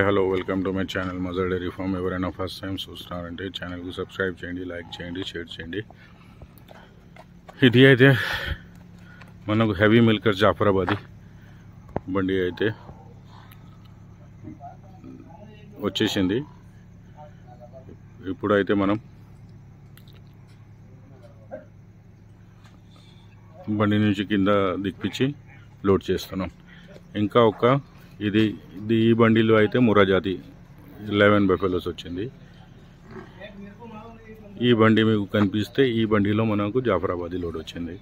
Hi hello welcome to my channel Mother Dairy farm. ఎవరైనా first time చూస్తున్నారంటే ఛానల్కి subscribe చేయండి, లైక్ చేయండి, షేర్ చేయండి. ఇది అయితే మనకు హెవీ మిల్కర్ జాఫరాబాదీ బండి అయితే వచ్చేసింది. ఇప్పుడైతే మనం బండి నుంచి కింద దిక్కించి లోడ్ చేస్తున్నాం. ఇంకా ఇది ఈ బండిలో అయితే ముర్రా జాతి 11 బఫెలోస్ వచ్చింది. ఈ బండి మీకు కనిపిస్తే ఈ బండిలో మనకు జాఫరాబాదీ లోడ్ వచ్చింది,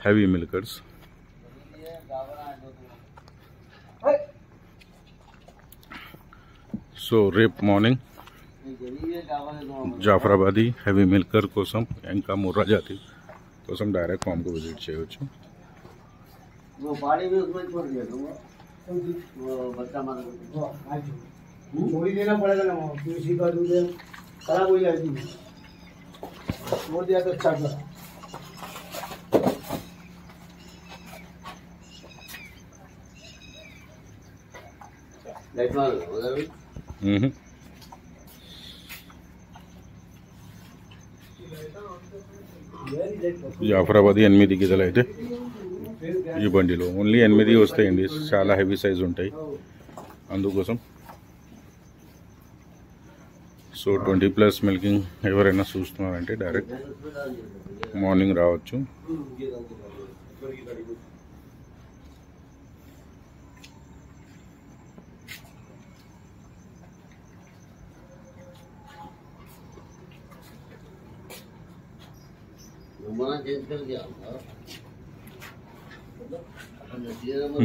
హెవీ మిల్కర్స్. సో రేపు మార్నింగ్ జాఫరాబాదీ హెవీ మిల్కర్ కోసం ఇంకా ముర్రా జాతి కోసం డైరెక్ట్ ఫామ్కు విజిట్ చేయవచ్చు. छोड़ देना पड़ेगा ना, किसी का दूध खराब हो जाएगी, छोड़ दिया तो अच्छा था. జాఫరాబాదీ 8 గిజలు అయితే ఈ బండిలో ఓన్లీ 8 వస్తాయండి. చాలా హెవీ సైజ్ ఉంటాయి అందుకోసం. సో 20+ మిల్కింగ్ ఎవరైనా చూస్తున్నారంటే డైరెక్ట్ మార్నింగ్ రావచ్చు.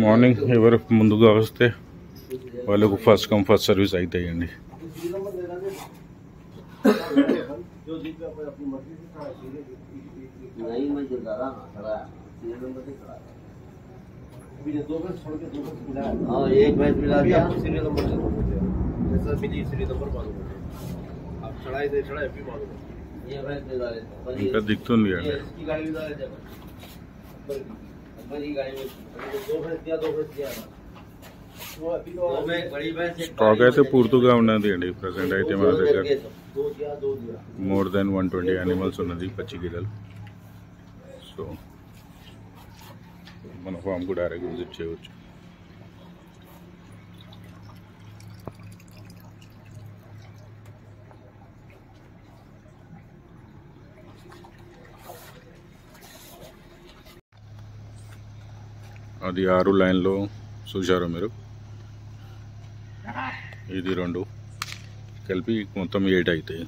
మార్నింగ్ ఎవరు ముందుగా వస్తే వాళ్ళకు ఫస్ట్ కమ్ ఫస్ట్ సర్వీస్ అవుతాయండి. ఇంకా దిక్కుతుంది అండి. స్టాక్ అయితే పూర్తిగా ఉన్నది అండి. ప్రజెంట్ అయితే మన దగ్గర మోర్ దెన్ 120 యానిమల్స్ ఉన్నది, పచ్చి గిద్దలు. సో మన ఫామ్కు డైరెక్ట్ విజిట్ చేయవచ్చు. అది 6 లైన్లో చూశారు మీరు. ఇది 2 కలిపి మొత్తం 8 అవుతాయి.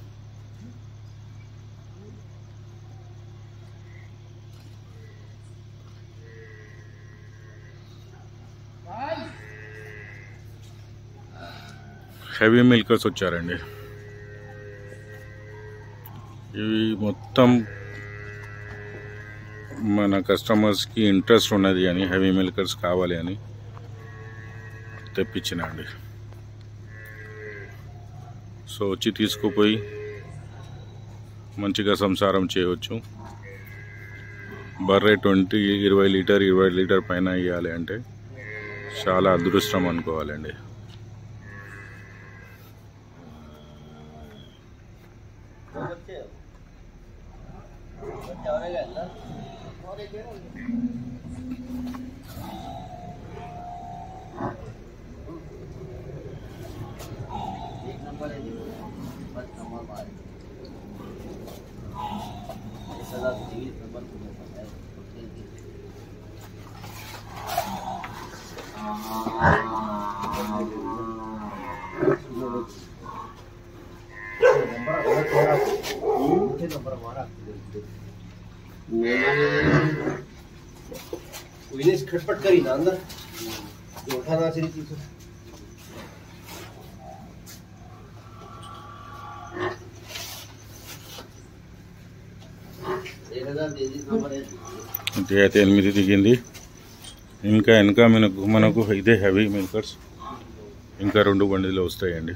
హెవీ మిల్కర్స్ వచ్చారండి. ఇవి మొత్తం మన కస్టమర్స్కి ఇంట్రెస్ట్ ఉన్నది అని, హెవీ మిల్కర్స్ కావాలి అని తెప్పించినండి. సో వచ్చి తీసుకుపోయి మంచిగా సంసారం చేయవచ్చు. బర్రె 20 లీటర్ పైన ఇవ్వాలి అంటే చాలా అదృష్టం అనుకోవాలండి. खटपट करी ना अंदर उठाना चाहिए चीज. అయితే 8 దిగింది. ఇంకా మనకు ఇదే హెవీ మిల్కర్స్ ఇంకా 2 బండిలు వస్తాయండి.